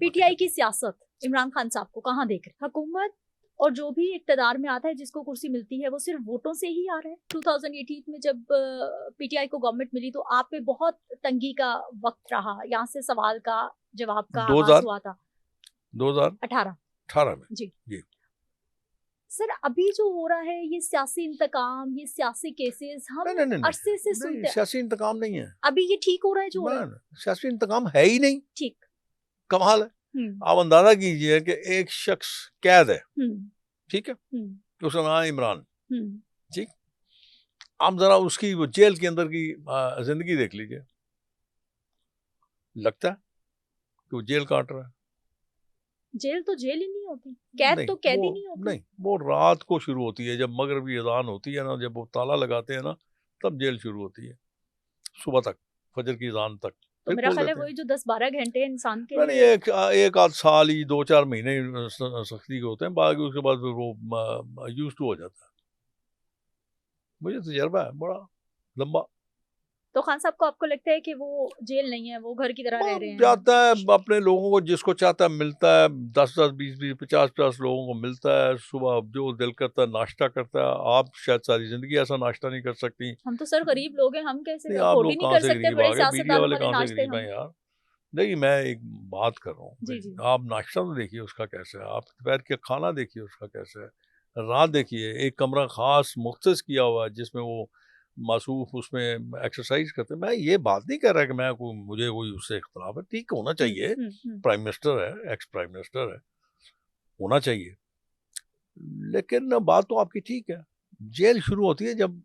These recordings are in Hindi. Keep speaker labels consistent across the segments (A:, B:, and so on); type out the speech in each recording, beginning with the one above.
A: पीटीआई की सियासत इमरान खान साहब को कहाँ देख रहे? हुकूमत और जो भी इक्तदार में आता है, जिसको कुर्सी मिलती है, वो सिर्फ वोटों से ही आ रहा है। 2018 में जब पीटीआई को गवर्नमेंट मिली तो आप पे बहुत तंगी का वक्त रहा, यहाँ से सवाल का जवाब का आगाज हुआ था
B: 2018 में
A: जी।
B: जी
A: सर अभी जो हो रहा है ये सियासी इंतकाम, ये सियासी केसेस हम
B: नहीं,
A: अरसे से सुनते हैं।
B: सियासी इंतकाम नहीं है।
A: अभी ये ठीक हो रहा है जो हो रहा है?
B: सियासी इंतकाम है ही नहीं।
A: ठीक
B: कमाल है। आप अंदाजा कीजिए कि एक शख्स कैद है, ठीक है, उसका नाम इमरान, ठीक। आप जरा उसकी वो जेल के अंदर की जिंदगी देख लीजिए, लगता है कि वो जेल काट रहा है।
A: जेल तो जेल ही नहीं होती, कैद तो कैद ही नहीं होती।
B: नहीं, वो रात को शुरू होती है, जब मगरिब की अजान होती है ना, जब वो ताला लगाते हैं ना, तब जेल शुरू होती है, सुबह तक, फजर की अजान तक।
A: तो मेरा ख्याल है वही जो 10-12 घंटे इंसान के
B: लिए एक आध साल ही, 2-4 महीने सख्ती के होते हैं, बाकी उसके बाद फिर वो यूज टू हो जाता है। मुझे तजर्बा है बड़ा लंबा।
A: तो खान साहब को आपको लगता है कि वो जेल नहीं है, वो घर की तरह रह रहे हैं?
B: जाता है अपने लोगों को, जिसको चाहता है मिलता है, 10-10, 20-20, 50-50 लोगों को मिलता है, सुबह जो दिल करता है नाश्ता करता है। आप शायद सारी जिंदगी ऐसा नाश्ता नहीं कर सकती।
A: हम तो सर गरीब लोग हैं, हम कैसे
B: आप
A: अफोर्ड
B: लोग
A: ही नहीं
B: कहाँ
A: कर
B: से
A: सकते?
B: गरीब
A: बड़े
B: आ गए? मीडिया
A: सियासतदानों
B: वाले
A: वाले
B: कहाँ से
A: नाश्ते
B: गरीब हैं
A: हम।
B: यार? नहीं, मैं एक बात कर रहा हूँ,
A: जी।
B: आप नाश्ता तो देखिए उसका कैसा है, आप दोपहर का खाना देखिए उसका कैसा है, रात देखिए, एक कमरा खास मुख्तस किया हुआ है जिसमें वो मासूफ उसमें एक्सरसाइज करते हैं। मैं ये बात नहीं कर रहा कि मुझे कोई उससे इख्तलाफ है, ठीक होना चाहिए, प्राइम मिनिस्टर है, एक्स प्राइम मिनिस्टर है, होना चाहिए। लेकिन बात तो आपकी ठीक है, जेल शुरू होती है जब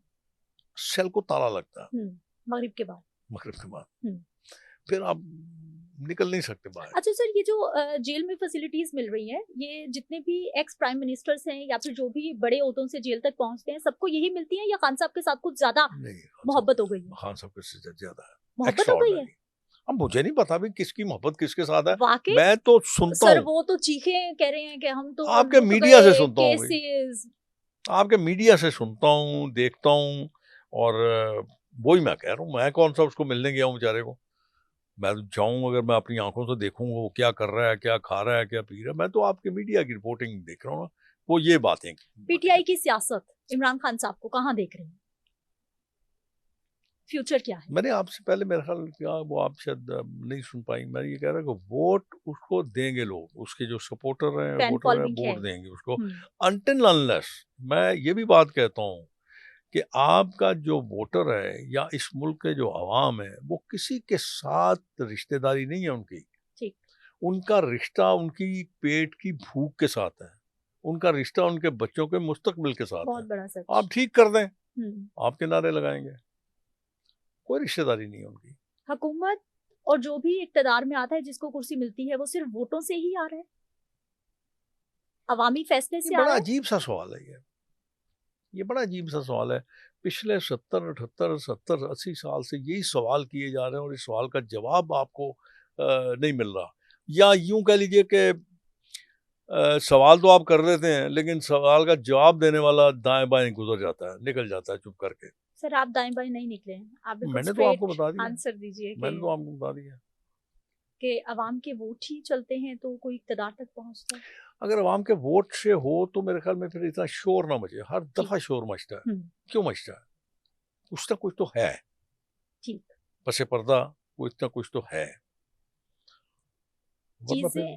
B: सेल को ताला लगता है,
A: मगरिब के बाद।
B: फिर आप निकल नहीं सकते बाहर।
A: अच्छा सर, ये जो जेल में फैसिलिटीज मिल रही हैं, ये जितने भी एक्स प्राइम मिनिस्टर्स हैं या फिर जो भी बड़े ओहदों से जेल तक पहुंचते हैं, सबको यही मिलती है या खान साहब के साथ कुछ ज्यादा मोहब्बत हो गई है?
B: खान साहब के ज्यादा
A: मोहब्बत हो गई है।
B: अब मुझे नहीं पता भी किसकी मोहब्बत किसके साथ है।
A: वाकई
B: मैं तो सुनता
A: सर, वो तो चीखे कह रहे हैं कि हम तो
B: आपके मीडिया से सुनता हूँ, आपके मीडिया से सुनता हूँ, देखता हूँ, और वही मैं कह रहा हूँ, मैं कौन सा उसको मिलने गया हूँ बेचारे को? मैं जाऊँ, अगर मैं अपनी आंखों से देखूँ वो क्या कर रहा है, क्या खा रहा है, क्या पी रहा है, मैं तो आपके मीडिया की रिपोर्टिंग देख रहा हूँ ना, वो ये बातें।
A: पीटीआई की सियासत इमरान खान साहब को कहाँ देख रहे हैं? फ्यूचर क्या है?
B: मैंने आपसे पहले मेरा ख्याल किया, वो आप शायद नहीं सुन पाई, मैं ये कह रहा हूँ कि वोट उसको देंगे लोग, उसके जो सपोर्टर हैं, वोटर हैं, वोट देंगे उसको, अनटिल अनलेस। मैं ये भी बात कहता हूँ कि आपका जो वोटर है या इस मुल्क के जो अवाम है, वो किसी के साथ रिश्तेदारी नहीं है उनकी, उनका रिश्ता उनकी पेट की भूख के साथ है, उनका रिश्ता उनके बच्चों के मुस्तकबिल के साथ
A: बहुत
B: है।
A: बड़ा सच।
B: आप ठीक कर दें, आप किनारे लगाएंगे, कोई रिश्तेदारी नहीं है उनकी।
A: हुकूमत और जो भी इक्तदार में आता है, जिसको कुर्सी मिलती है, वो सिर्फ वोटों से ही आ रहा है, अवामी फैसले से आ रहा है।
B: बड़ा अजीब सा सवाल है ये बड़ा अजीब सा सवाल है। पिछले 70, 78, 70, 80 साल से यही सवाल किए जा रहे हैं और इस सवाल का जवाब आपको नहीं मिल रहा। या यूं कह लीजिए कि सवाल तो आप कर देते हैं, लेकिन सवाल का जवाब देने वाला दाएं बाएं गुजर जाता है, निकल जाता है चुप करके।
A: सर आप दाएं बाएं नहीं निकले हैं, आप
B: मैंने तो आपको बता दिया,
A: आंसर दीजिए।
B: मैंने तो आपको बता दिया
A: कि अवाम के वोट ही चलते हैं तो कोई इक़्तिदार तक पहुंचता है।
B: अगर अवाम के वोट से हो तो मेरे ख्याल में फिर इतना शोर ना मचे। हर दफा शोर मचता है, क्यों मचता है? कुछ ना कुछ तो है, ठीक, पसे पर्दा कुछ ना कुछ तो है, वरना फिर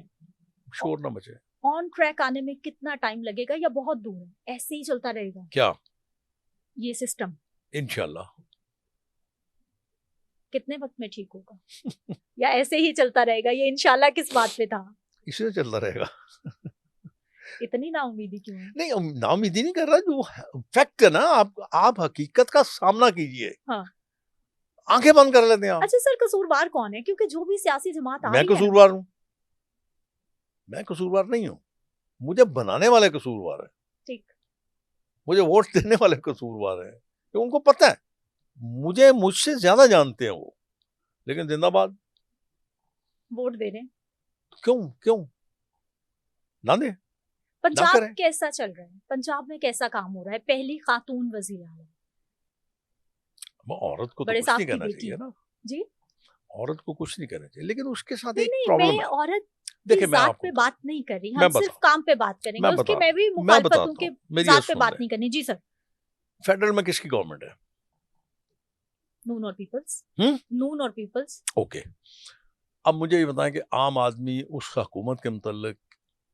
B: शोर ना मचे।
A: ऑन ट्रैक आने में कितना टाइम लगेगा या बहुत दूर है, ऐसे ही चलता रहेगा
B: क्या
A: ये सिस्टम?
B: इंशाल्लाह।
A: कितने वक्त में ठीक होगा या ऐसे ही चलता रहेगा? ये इंशाल्लाह किस बात पे था?
B: इससे चलता रहेगा।
A: इतनी नाउमीदी क्यों है?
B: नहीं, नाउमीदी नहीं कर रहा, जो फैक्ट है ना, आप हकीकत का सामना कीजिए। हाँ। आंखें बंद कर लेते हैं आप।
A: अच्छा सर, कसूरवार कौन है? क्योंकि जो भी सियासी जमात आ रही है,
B: मैं कसूरवार हूँ? मैं कसूरवार नहीं हूँ, मुझे बनाने वाले कसूरवार है, ठीक, मुझे वोट देने वाले कसूरवार है, तो उनको पता है मुझसे ज्यादा जानते हैं वो, लेकिन जिंदाबाद
A: वोट दे रहे हैं।
B: क्यों ना दे?
A: पंजाब कैसा चल रहा है? पंजाब में कैसा काम हो रहा है? पहली खातून वजीर आला,
B: औरत को तो कुछ नहीं करना चाहिए ना जी, औरत को कुछ नहीं करना चाहिए, लेकिन उसके साथ एक प्रॉब्लम है। देखिए मैं
A: जात
B: आपको
A: पे बात नहीं कर रही,
B: मैं
A: हम सिर्फ
B: बताता
A: काम पे बात करेंगे,
B: मैं
A: उसके
B: बता
A: मैं भी
B: मैं
A: मुखालफत
B: बताता
A: हूँ कि
B: हूँ, मेरी ये
A: जात पे
B: सुन
A: बात
B: लें।
A: नहीं करनी। जी सर।
B: फेडरल में किसकी गवर्नमेंट है?
A: नून और पीपल्स।
B: हम्म
A: नून और पीपल्स।
B: ओके। अब मुझे ये बताएं कि आम आदमी उस हुकूमत के मुतल्लिक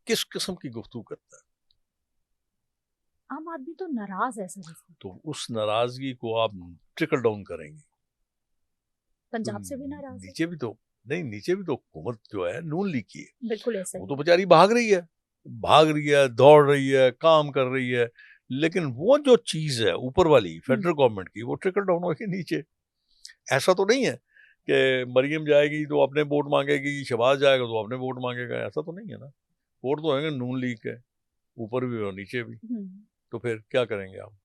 B: किस किस्म की गुफ्तगू करता है?
A: आम आदमी तो नाराज है सर इसमें।
B: तो उस नाराजगी को आप ट्रिकल डाउन करेंगे तो
A: पंजाब से भी नाराज है।
B: नीचे भी तो नहीं, नीचे भी तो हुकूमत जो है नून लीग की है,
A: बिल्कुल ऐसा
B: वो
A: ही
B: तो
A: है।
B: बेचारी भाग रही है, दौड़ रही है, काम कर रही है, लेकिन वो जो चीज है ऊपर वाली फेडरल गवर्नमेंट की, वो ट्रिकल डाउन होगी नीचे। ऐसा तो नहीं है कि मरियम जाएगी तो अपने वोट मांगेगी, शहबाज जाएगा तो अपने वोट मांगेगा, ऐसा तो नहीं है ना। वोट तो है नून लीग के, ऊपर भी और नीचे भी। तो फिर क्या करेंगे आप?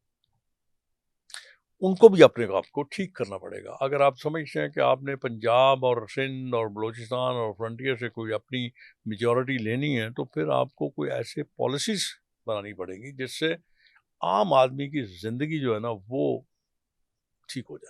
B: उनको भी अपने आप को ठीक करना पड़ेगा। अगर आप समझते हैं कि आपने पंजाब और सिंध और बलूचिस्तान और फ्रंटियर से कोई अपनी मेजॉरिटी लेनी है, तो फिर आपको कोई ऐसे पॉलिसीज बनानी पड़ेगी जिससे आम आदमी की जिंदगी जो है ना वो ठीक हो जाए।